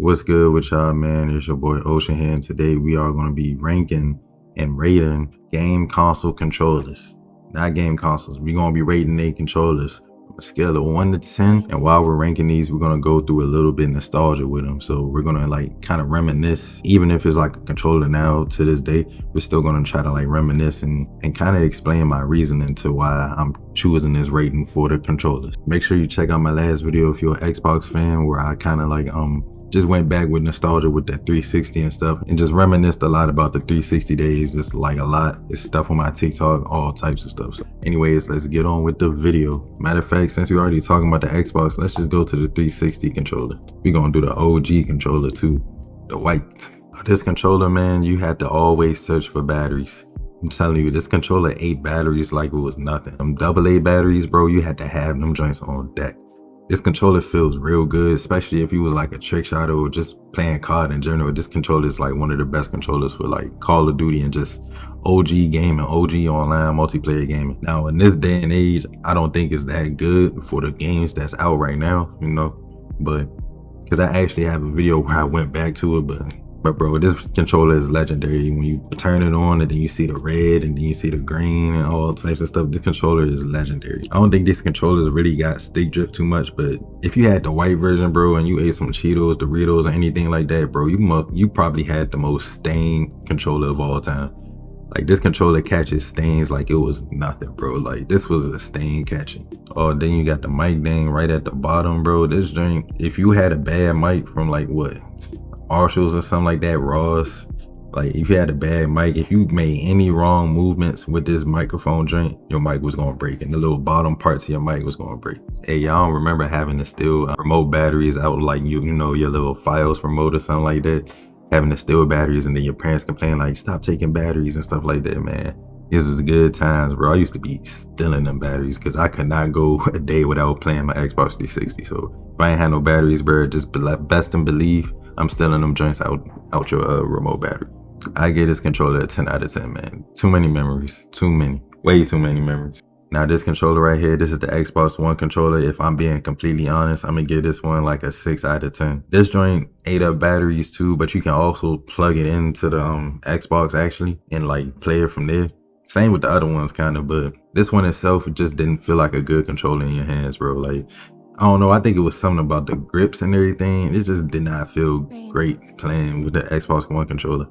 What's good with y'all, man? It's your boy Ocean here, and today we are going to be ranking and rating game console controllers. Not game consoles. We're going to be rating their controllers on a scale of 1 to 10. And while we're ranking these, we're going to go through a little bit of nostalgia with them. So we're going to like kind of reminisce. Even if it's like a controller now to this day, we're still going to try to like reminisce and kind of explain my reasoning to why I'm choosing this rating for the controllers. Make sure you check out my last video if you're an Xbox fan, where I kind of like just went back with nostalgia with that 360 and stuff, and just reminisced a lot about the 360 days. It's like a lot. It's stuff on my TikTok, all types of stuff. So anyways, let's get on with the video. Matter of fact, since we're already talking about the Xbox, let's just go to the 360 controller. We're gonna do the OG controller too, the white. This controller, man, you had to always search for batteries. I'm telling you, this controller ate batteries like it was nothing. Them AA batteries, bro, you had to have them joints on deck. This controller feels real good, especially if you was like a trick shot or just playing COD in general. This controller is like one of the best controllers for like Call of Duty and just OG gaming, OG online multiplayer gaming. Now in this day and age, I don't think it's that good for the games that's out right now, you know, but because I actually have a video where I went back to it, but bro, this controller is legendary. When you turn it on and then you see the red and then you see the green and all types of stuff, this controller is legendary. I don't think this controller really got stick drift too much, but if you had the white version, bro, and you ate some Cheetos, Doritos, or anything like that, bro, you probably had the most stain controller of all time. Like, this controller catches stains like it was nothing, bro. Like, this was a stain catching. Oh, then you got the mic dang right at the bottom, bro. This joint, if you had a bad mic from like what, Marshalls or something like that, Ross, like if you had a bad mic, if you made any wrong movements with this microphone joint, your mic was gonna break and the little bottom parts of your mic was gonna break. Hey, y'all don't remember having to steal remote batteries out, like you know, your little Fios remote or something like that, having to steal batteries, and then your parents complain like, stop taking batteries and stuff like that, man. This was good times, bro. I used to be stealing them batteries because I could not go a day without playing my Xbox 360. So if I ain't had no batteries, bro, just best and believe I'm stealing them joints out your remote battery. I give this controller a 10 out of 10, man. Too many memories. Too many. Way too many memories. Now this controller right here, this is the Xbox One controller. If I'm being completely honest, I'm gonna give this one like a 6 out of 10. This joint ate up batteries too, but you can also plug it into the Xbox actually and like play it from there. Same with the other ones kind of, but this one itself, it just didn't feel like a good controller in your hands, bro. Like, I don't know, I think it was something about the grips and everything. It just did not feel great playing with the Xbox One controller.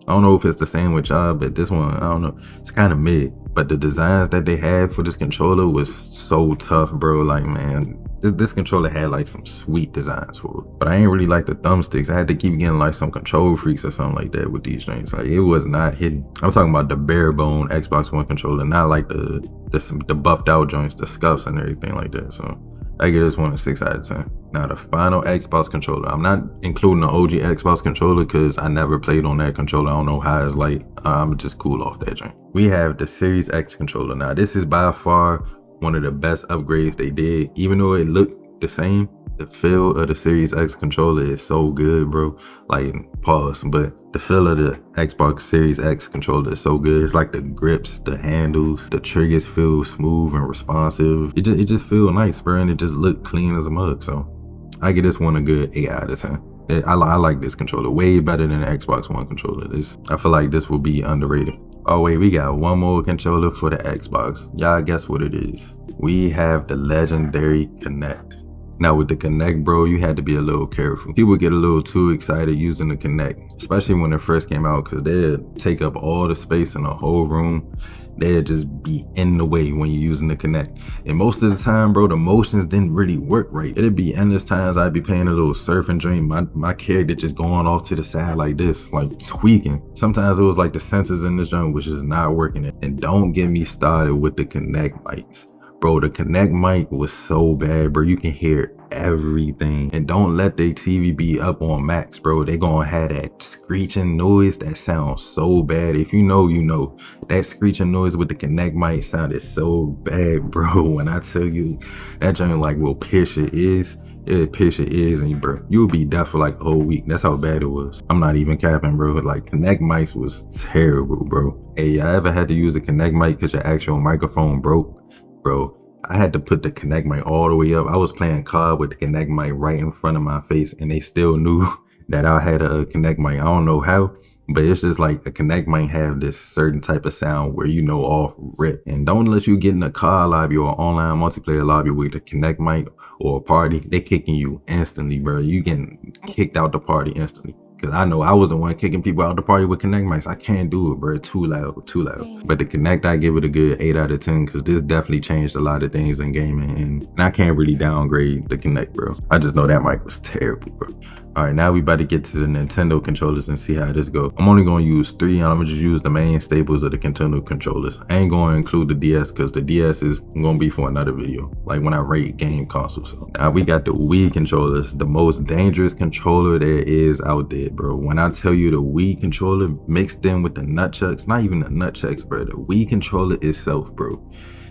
I don't know if it's the same with y'all, but this one, I don't know, it's kind of mid. But the designs that they had for this controller was so tough, bro. Like, man, this controller had like some sweet designs for it. But I ain't really like the thumbsticks. I had to keep getting like some Control Freaks or something like that with these things. Like, it was not hitting. I'm talking about the bare bone Xbox One controller, not like the buffed out joints, the scuffs and everything like that. So I give this one a 6 out of 10. Now the final Xbox controller. I'm not including the OG Xbox controller because I never played on that controller. I don't know how it's like. I'm just cool off that joint. We have the Series X controller. Now this is by far one of the best upgrades they did. Even though it looked the same, the feel of the Series X controller is so good, bro. Like, pause, but the feel of the Xbox Series X controller is so good. It's like the grips, the handles, the triggers feel smooth and responsive. It just feel nice, bro, and it just look clean as a mug. So I give this one a good 8 out of 10. I like this controller way better than the Xbox One controller. I feel like this will be underrated. Oh wait, we got one more controller for the Xbox. Y'all guess what it is? We have the legendary Kinect. Now with the Kinect, bro, you had to be a little careful. People get a little too excited using the Kinect, especially when it first came out, because they'd take up all the space in the whole room. They'd just be in the way when you're using the Kinect. And most of the time, bro, the motions didn't really work right. It'd be endless times I'd be playing a little surfing dream. My character just going off to the side like this, like tweaking. Sometimes it was like the sensors in this joint was just not working. And don't get me started with the Kinect mics. Bro, the Kinect mic was so bad, bro. You can hear everything. And don't let their TV be up on max, bro. They gonna have that screeching noise that sounds so bad. If you know, you know. That screeching noise with the Kinect mic sounded so bad, bro. When I tell you, that joint like will pierce your ears. It'll pierce your ears, and bro, you'll be deaf for like a whole week. That's how bad it was. I'm not even capping, bro. Like, Kinect mics was terrible, bro. Hey, I ever had to use a Kinect mic because your actual microphone broke? Bro, I had to put the Kinect mic all the way up. I was playing COD with the Kinect mic right in front of my face, and they still knew that I had a Connect mic. I don't know how, but it's just like a Connect might have this certain type of sound where you know off rip. And don't let you get in a car lobby or online multiplayer lobby with a Connect mic or a party. They kicking you instantly, bro. You getting kicked out the party instantly. Cause I know I was the one kicking people out the party with Connect mics. I can't do it, bro. Too loud, too loud. But the Connect, I give it a good 8 out of 10 because this definitely changed a lot of things in gaming. And I can't really downgrade the Connect, bro. I just know that mic was terrible, bro. All right, now we about to get to the Nintendo controllers and see how this goes. I'm only gonna use 3, and I'm gonna just use the main staples of the Nintendo controllers. I ain't gonna include the DS because the DS is gonna be for another video, like when I rate game consoles. Now we got the Wii controllers, the most dangerous controller there is out there, bro. When I tell you the Wii controller mixed in with the nunchucks, not even the nunchucks, bro, the Wii controller itself, bro,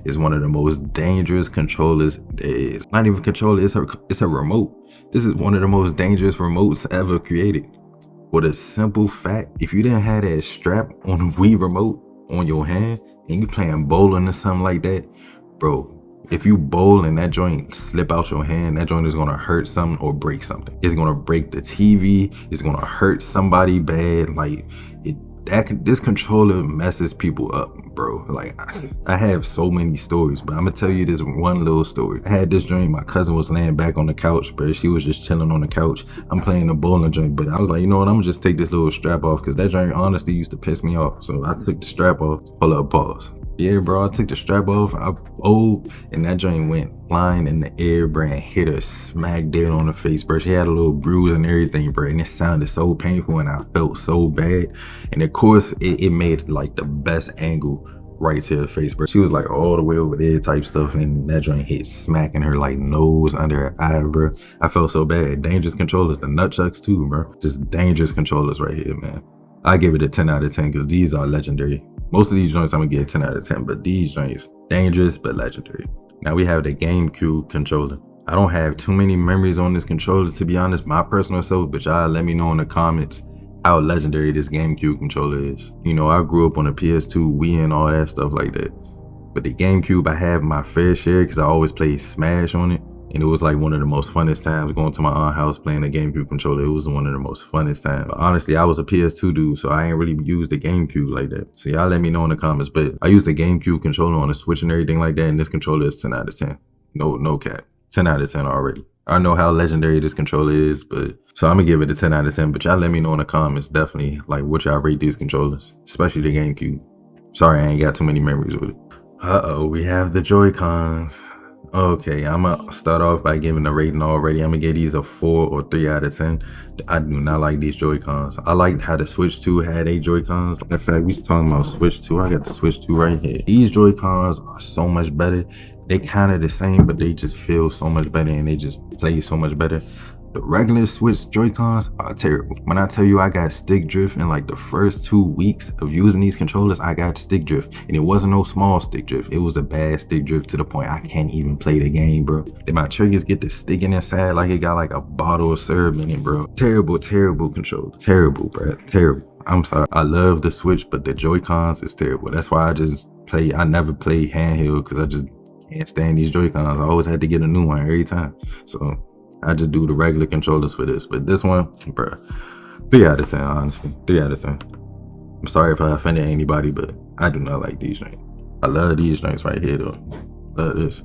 is one of the most dangerous controllers there is. Not even a controller, it's a remote. This is one of the most dangerous remotes ever created. For the simple fact, if you didn't have that strap on the Wii remote on your hand and you playing bowling or something like that, bro, if you bowl and that joint slip out your hand, that joint is gonna hurt something or break something. It's gonna break the TV, it's gonna hurt somebody bad. Like this controller messes people up, bro. Like I have so many stories, but I'm gonna tell you this one little story. I had this joint, my cousin was laying back on the couch, bro. She was just chilling on the couch. I'm playing the bowling joint, but I was like, you know what, I'm gonna just take this little strap off because that joint honestly used to piss me off. So I took the strap off. Hold up, pause. Yeah, bro, I took the strap off, I bowled, and that joint went flying in the air, bro, and hit her smack dead on the face, bro. She had a little bruise and everything, bro, and it sounded so painful, and I felt so bad. And of course, it made like the best angle right to her face, bro. She was like all the way over there type stuff, and that joint hit smacking her like nose under her eye, bro. I felt so bad. Dangerous controllers, the nunchucks too, bro. Just dangerous controllers right here, man. I give it a 10 out of 10 because these are legendary. Most of these joints I'm gonna get a 10 out of 10, but these joints, dangerous but legendary. Now we have the GameCube controller. I don't have too many memories on this controller, to be honest, my personal self, but y'all let me know in the comments how legendary this GameCube controller is. You know, I grew up on a PS2, Wii, and all that stuff like that. But the GameCube, I have my fair share because I always played Smash on it. And it was like one of the most funnest times going to my aunt's house playing the GameCube controller. It was one of the most funnest times. But honestly, I was a PS2 dude, so I ain't really used the GameCube like that. So y'all let me know in the comments. But I used the GameCube controller on the Switch and everything like that, and this controller is 10 out of 10. No cap. 10 out of 10 already. I know how legendary this controller is, but so I'm gonna give it a 10 out of 10. But y'all let me know in the comments definitely like what y'all rate these controllers, especially the GameCube. Sorry, I ain't got too many memories with it. We have the Joy-Cons. Okay, I'm gonna start off by giving a rating already. I'm gonna give these a 4 or 3 out of 10. I do not like these Joy-Cons. I liked how the Switch 2 had 8 Joy-Cons. In fact, we talking about Switch 2. I got the Switch 2 right here. These Joy-Cons are so much better. They kind of the same, but they just feel so much better and they just play so much better. The regular Switch Joy-Cons are terrible. When I tell you I got stick drift in like the first 2 weeks of using these controllers, I got stick drift. And it wasn't no small stick drift. It was a bad stick drift to the point I can't even play the game, bro. Then my triggers get to sticking inside like it got like a bottle of syrup in it, bro. Terrible, terrible controller. Terrible, bro. Terrible. I'm sorry. I love the Switch, but the Joy-Cons is terrible. That's why I never play handheld because I just can't stand these Joy-Cons. I always had to get a new one every time. So I just do the regular controllers for this. But this one, bruh, 3 out of 10, honestly. 3 out of 10. I'm sorry if I offended anybody, but I do not like these joints. I love these joints right here, though. Love this.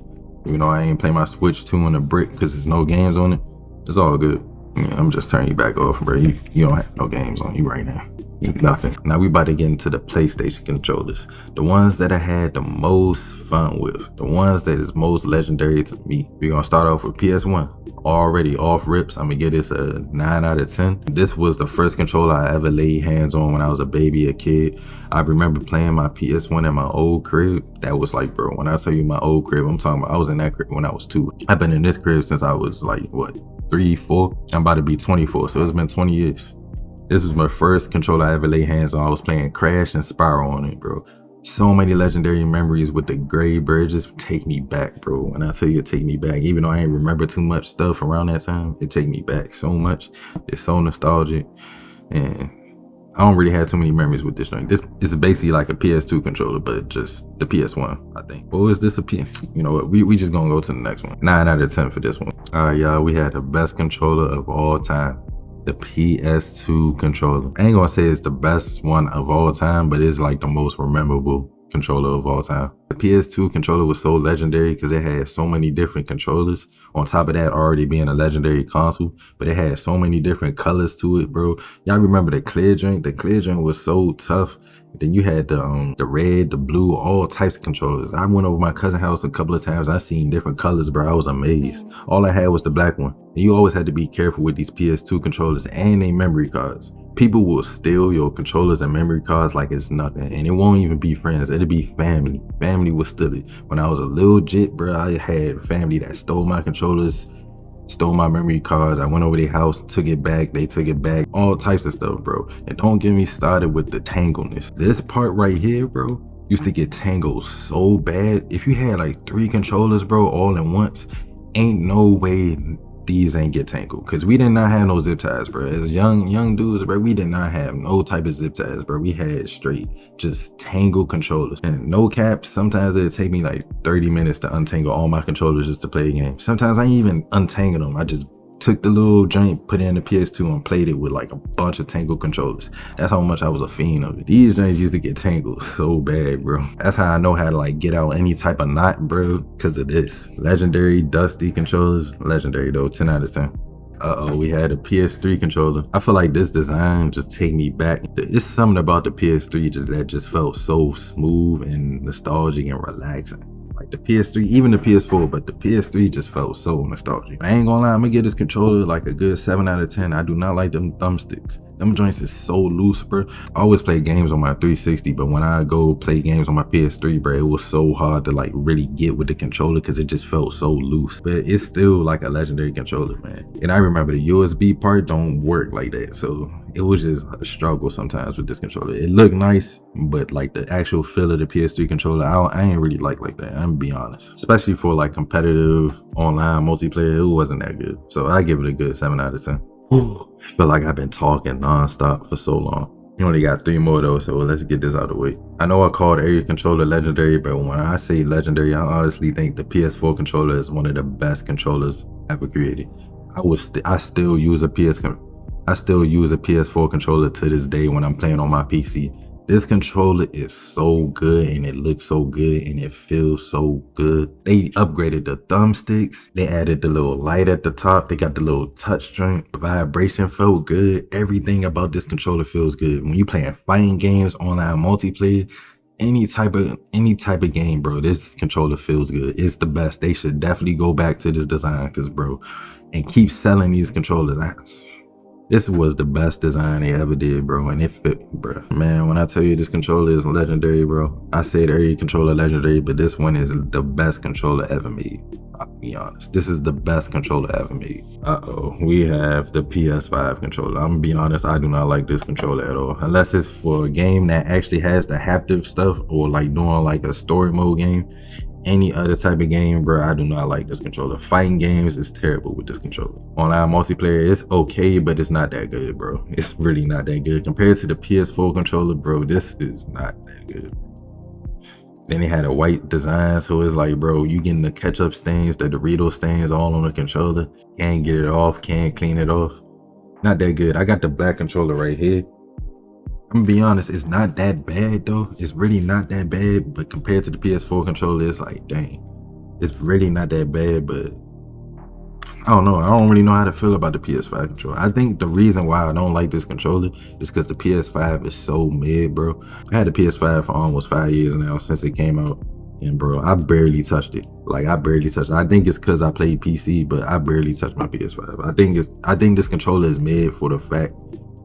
Even though I ain't play my Switch 2 on the brick because there's no games on it, it's all good. Yeah, I'm just turning you back off, bro. You don't have no games on you right now. Nothing. Now we about to get into the PlayStation controllers. The ones that I had the most fun with. The ones that is most legendary to me. We're gonna start off with PS1. Already off rips, I'm gonna give this a 9 out of 10. This was the first controller I ever laid hands on when I was a baby, a kid. I remember playing my PS1 in my old crib. That was like, bro, when I tell you my old crib, I'm talking about I was in that crib when I was 2. I've been in this crib since I was like, what, 3, 4? I'm about to be 24, so it's been 20 years. This was my first controller I ever laid hands on. I was playing Crash and Spyro on it, bro. So many legendary memories with the gray, bro. It just take me back, bro. When I tell you it take me back, even though I ain't remember too much stuff around that time, it take me back so much. It's so nostalgic. And I don't really have too many memories with this thing. This is basically like a PS2 controller, but just the PS1, I think. Or is this a PS? You know what? We just gonna go to the next one. 9 out of 10 for this one. All right, y'all. We had the best controller of all time. The PS2 controller. I ain't gonna say it's the best one of all time, but it's like the most memorable controller of all time. The PS2 controller was so legendary because it had so many different controllers. On top of that, already being a legendary console, but it had so many different colors to it, bro. Y'all remember the clear drink? The clear drink was so tough. Then you had the red, the blue, all types of controllers. I went over my cousin's house a couple of times. I seen different colors, bro. I was amazed. All I had was the black one. And you always had to be careful with these PS2 controllers and their memory cards. People will steal your controllers and memory cards like it's nothing. And it won't even be friends. It'll be family. Family will steal it. When I was a little jit, bro, I had family that stole my controllers, stole my memory cards. I went over their house, took it back. They took it back. All types of stuff, bro. And don't get me started with the tangleness. This part right here, bro, used to get tangled so bad. If you had like 3 controllers, bro, all at once, ain't no way these ain't get tangled. Cause we did not have no zip ties, bro. As young dudes, bro, we did not have no type of zip ties, bro. We had straight just tangled controllers. And no cap, sometimes it'd take me like 30 minutes to untangle all my controllers just to play a game. Sometimes I ain't even untangle them. I just took the little joint, put it in the PS2 and played it with like a bunch of tangled controllers. That's how much I was a fiend of it. These joints used to get tangled so bad, bro. That's how I know how to like get out any type of knot, bro, because of this. Legendary dusty controllers. Legendary though, 10 out of 10. Uh-oh, we had a PS3 controller. I feel like this design just take me back. It's something about the PS3 that just felt so smooth and nostalgic and relaxing. Like the PS3, even the PS4, but the PS3 just felt so nostalgic. I ain't gonna lie, I'm gonna give this controller like a good 7 out of 10. I do not like them thumbsticks. Them joints is so loose, bro. I always play games on my 360, but when I go play games on my PS3, bro, it was so hard to like really get with the controller because it just felt so loose. But it's still like a legendary controller, man. And I remember the USB part don't work like that, so it was just a struggle sometimes with this controller. It looked nice, but like the actual feel of the PS3 controller, I ain't really like that. I'm gonna be honest. Especially for like competitive online multiplayer, it wasn't that good. So I give it a good 7 out of 10. I feel like I've been talking nonstop for so long. You only got 3 more though, so let's get this out of the way. I know I called every controller legendary, but when I say legendary, I honestly think the PS4 controller is one of the best controllers ever created. I still use a PS4 controller to this day when I'm playing on my PC. This controller is so good and it looks so good and it feels so good. They upgraded the thumbsticks. They added the little light at the top. They got the little touch joint. The vibration felt good. Everything about this controller feels good. When you playing fighting games, online multiplayer, any type of game, bro, this controller feels good. It's the best. They should definitely go back to this design, cause bro, and keep selling these controllers. This was the best design they ever did, bro, and it fit, bro. Man, when I tell you this controller is legendary, bro, I said every controller legendary, but this one is the best controller ever made. I'll be honest. This is the best controller ever made. Uh-oh, we have the PS5 controller. I'm gonna be honest, I do not like this controller at all. Unless it's for a game that actually has the haptic stuff or like doing like a story mode game. Any other type of game, bro, I do not like this controller. Fighting games is terrible with this controller. Online multiplayer, it's okay, but it's not that good, bro. It's really not that good. Compared to the PS4 controller, bro, this is not that good. Then they had a white design, so it's like, bro, you getting the ketchup stains, the Dorito stains all on the controller. Can't get it off, can't clean it off. Not that good. I got the black controller right here. I'm gonna be honest, it's not that bad though. It's really not that bad, but compared to the PS4 controller, it's like, dang, it's really not that bad, but I don't know. I don't really know how to feel about the PS5 controller. I think the reason why I don't like this controller is because the PS5 is so mid, bro. I had the PS5 for almost 5 years now since it came out, and bro, I barely touched it. Like, I barely touched it. I think it's because I played PC, but I barely touched my PS5. I think this controller is mid for the fact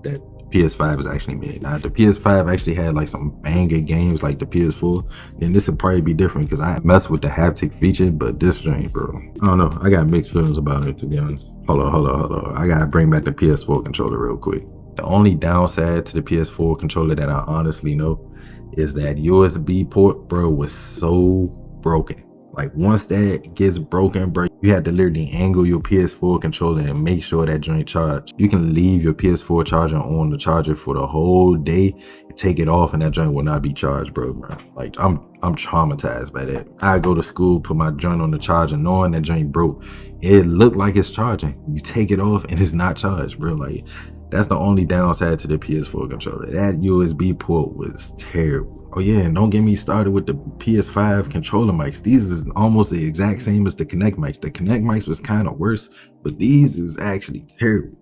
that PS5 is actually made. Now, if the PS5 actually had like some banger games like the PS4, then this would probably be different because I mess with the haptic feature, but this thing, bro, I don't know. I got mixed feelings about it, to be honest. Hold on. I gotta bring back the PS4 controller real quick. The only downside to the PS4 controller that I honestly know is that USB port, bro, was so broken. Like, once that gets broken, bro, you have to literally angle your PS4 controller and make sure that joint charged. You can leave your PS4 charger on the charger for the whole day. take it off and that joint will not be charged, bro. Like I'm traumatized by that. I go to school, put my joint on the charger, knowing that joint broke. It looked like it's charging. You take it off and it's not charged, bro. Like that's the only downside to the PS4 controller. That USB port was terrible. Oh yeah, and don't get me started with the PS5 controller mics. These is almost the exact same as the Kinect mics. The Kinect mics was kind of worse, but these is actually terrible.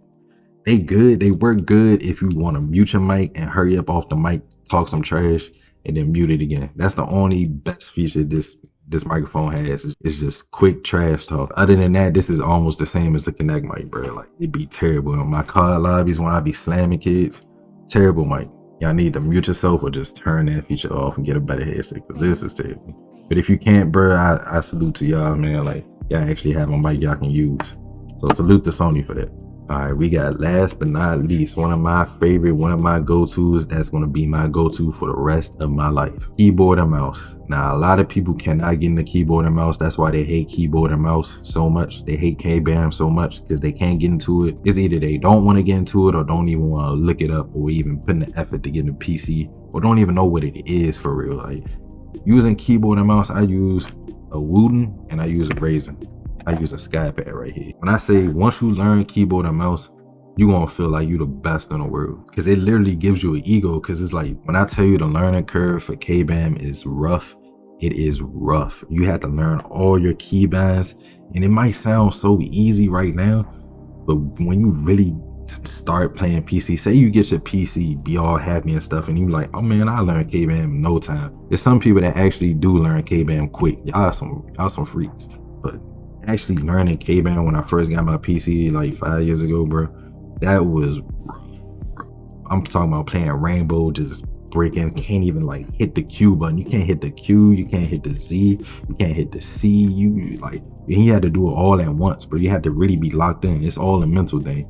They good, they work good if you want to mute your mic and hurry up off the mic, talk some trash, and then mute it again. That's the only best feature this microphone has. It's just quick trash talk. Other than that, this is almost the same as the Kinect mic, bro. Like it'd be terrible in my car lobbies when I be slamming kids. Terrible mic. Y'all need to mute yourself or just turn that feature off and get a better headset, because this is terrible. But if you can't, bro, I salute to y'all, man. Like y'all actually have a mic y'all can use. So salute to Sony for that. All right, we got last but not least, one of my go-tos that's going to be my go-to for the rest of my life. Keyboard and mouse. Now, a lot of people cannot get into keyboard and mouse. That's why they hate keyboard and mouse so much. They hate KBAM so much because they can't get into it. It's either they don't want to get into it or don't even want to look it up or even put in the effort to get a PC or don't even know what it is for real. Like using keyboard and mouse, I use a Wooten and I use a Razer. I use a SkyPad right here. When I say once you learn keyboard and mouse, you gonna feel like you the best in the world, because it literally gives you an ego. Because it's like when I tell you the learning curve for KBAM is rough, it is rough. You have to learn all your keybinds, and it might sound so easy right now, but when you really start playing PC, say you get your PC, be all happy and stuff, and you like, oh man, I learned KBAM in no time. There's some people that actually do learn KBAM quick. Y'all some freaks, but actually learning KBAM when I first got my PC like 5 years ago, bro, that was rough. I'm talking about playing Rainbow, just breaking, can't even like hit the Q button. You can't hit the Q, you can't hit the Z, you can't hit the C. You like, and you had to do it all at once, but you had to really be locked in. It's all a mental thing.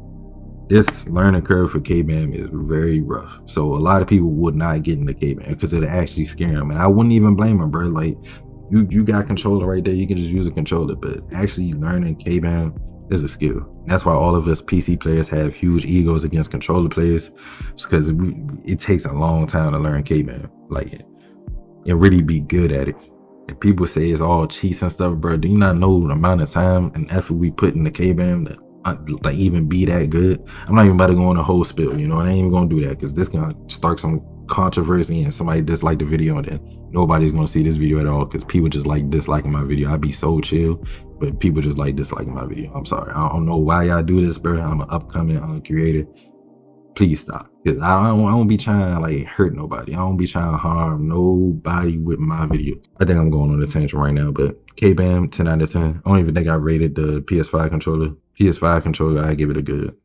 This learning curve for KBAM is very rough. So a lot of people would not get into KBAM because it'll actually scare them. And I wouldn't even blame them, bro. Like, you got a controller right there, you can just use a controller, but actually learning KBAM is a skill. That's why all of us PC players have huge egos against controller players. It's because it takes a long time to learn KBAM, like, and really be good at it. And people say it's all cheats and stuff, bro. Do you not know the amount of time and effort we put into KBAM to like even be that good? I'm not even about to go on a whole spill, you know, I ain't even gonna do that because this gonna start some controversy and somebody dislike the video, and then nobody's gonna see this video at all because people just like disliking my video. I'd be so chill, but people just like disliking my video. I'm sorry. I don't know why y'all do this, bro. I'm an upcoming creator. Please stop. Cause I don't be trying to like hurt nobody. I don't be trying to harm nobody with my videos. I think I'm going on a tangent right now, but KBAM 10 out of 10. I don't even think I rated the PS5 controller. PS5 controller, I give it a good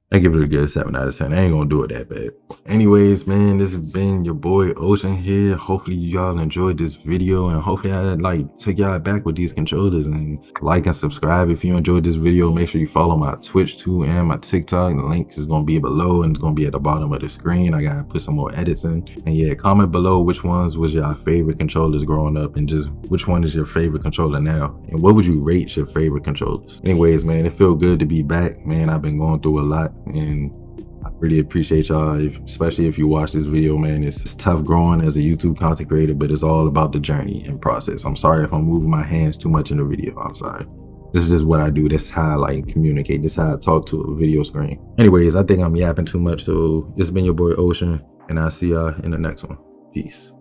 7 out of 10. I ain't gonna do it that bad. Anyways, man, this has been your boy Ocean here. Hopefully y'all enjoyed this video, and hopefully I like took y'all back with these controllers. And like and subscribe if you enjoyed this video. Make sure you follow my Twitch too and my TikTok. The links is gonna be below and it's gonna be at the bottom of the screen. I gotta put some more edits in. And yeah, comment below which ones was your favorite controllers growing up, and just which one is your favorite controller now, and what would you rate your favorite controllers. Anyways, man, it feel good to be back, man. I've been going through a lot, and I really appreciate y'all, especially if you watch this video, man. It's tough growing as a YouTube content creator, but it's all about the journey and process. I'm sorry if I'm moving my hands too much in the video. I'm sorry. This is just what I do. That's how I like communicate. This is how I talk to a video screen. Anyways, I think I'm yapping too much. So this has been your boy Ocean, and I'll see y'all in the next one. Peace.